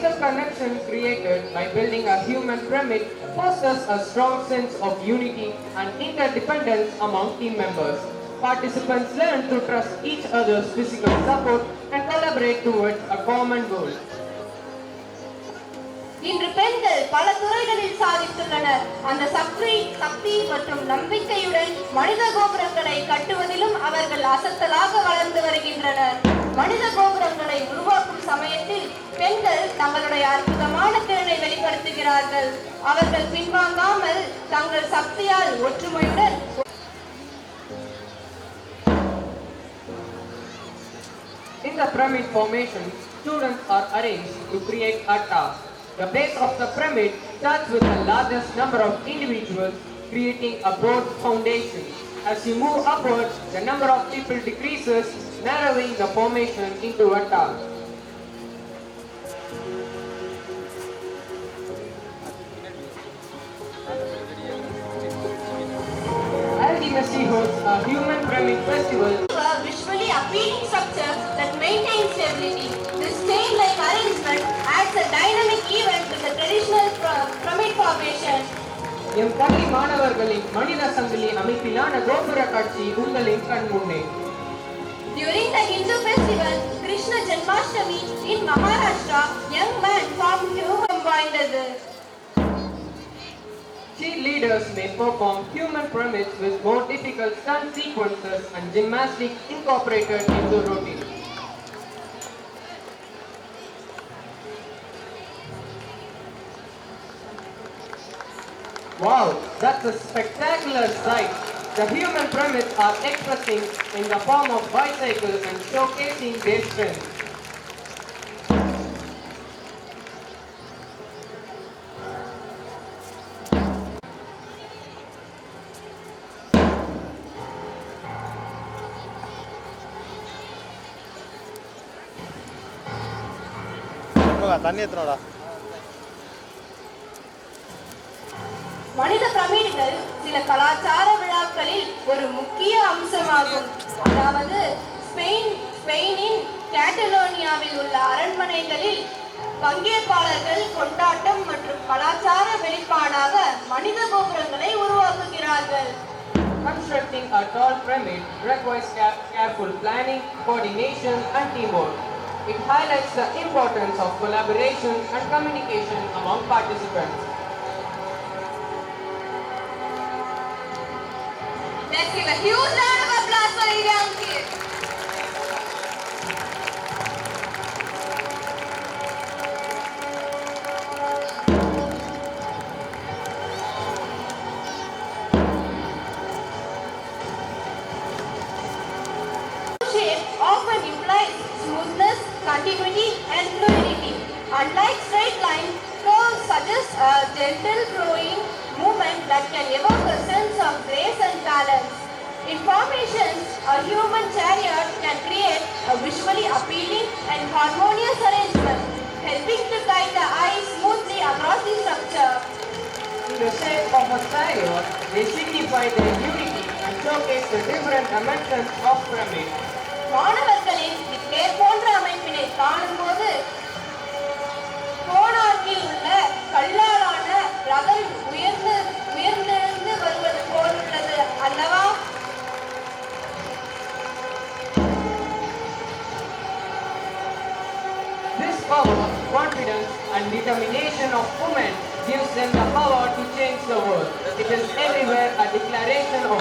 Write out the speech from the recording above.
physical connection created by building a human pyramid fosters a strong sense of unity and interdependence among team members. Participants learn to trust each other's physical support and collaborate towards a common goal. இன்று பெண்கள் பல துறைகளில் சாதித்துள்ளனர். அந்த சக்தி மற்றும் நம்பிக்கையுடன் மனித கோபுரங்களை கட்டுவதிலும் அவர்கள் அசத்தலாக வளர்ந்து வருகின்றனர். மனித கோபுரங்களை உருவாக்கும் சமயத்தில் பெண்கள் தங்களுடைய அற்புதமான திறனை வெளிப்படுத்துகிறார்கள். அவர்கள் பின்வாங்காமல் தங்கள் சக்தியால் ஒற்றுமையுடன் In the pyramid formation, students are arranged to create a task. The base of the pyramid starts with the largest number of individuals, creating a broad foundation. As you move upwards, the number of people decreases, narrowing the formation into a task. Aldimacy hosts a human pyramid festival. A visually appealing structure that maintains stability. This chain-like arrangement adds a dynamic event to the traditional pyramid formation. M பள்ளி மாணவர்களின் மனித சங்கிலி அமைப்பிலான கோபுர காட்சி உங்களின் கண் முன்னே. During the Hindu festival Krishna Janmashtami in Maharashtra, young man formed human wonders. Cheerleaders may perform human pyramids with more difficult stunt sequences and gymnastics incorporated into routine. Wow, that's a spectacular sight. The human pyramids are expressing in the form of bicycles and showcasing their strength. தண்ணி எத்தனோடா மனித பிரமிடுகள் சில கலாச்சார விழாக்களில் ஒரு முக்கிய அம்சமாகும். அதாவது ஸ்பெயினின் கேட்டலோனியாவில் உள்ள அரண்மனைகளில் பங்கேற்பாளர்கள் கொண்டாட்டம் மற்றும் கலாச்சார வெளிப்பாடாக மனித கோபுரங்களை உருவாக்குகிறார்கள். Constructing a tall pyramid requires careful planning, coordination and teamwork. It highlights the importance of collaboration and communication among participants. Let's give a huge round of applause for Iram Kid. Shape often implies smoothness, continuity, and fluidity. Unlike straight lines, curves suggest a gentle flowing movement that can evoke a sense of grace and balance. In formations, a human chariot can create a visually appealing and harmonious arrangement, helping to guide the eye smoothly across the structure. In the shape of a chariot, they signify their unity and showcase the different dimensions of pyramid. மாணவர்களின் இத்தேர் போன்ற அமைப்பினை காணும்போது கோணார்க்கில் உள்ள கல்லாலான ரதம் உயர்ந்தெழுந்து வருவது போலுள்ளது அல்லவா? This power, confidence and determination of women gives them the power to change the world. It is everywhere a declaration of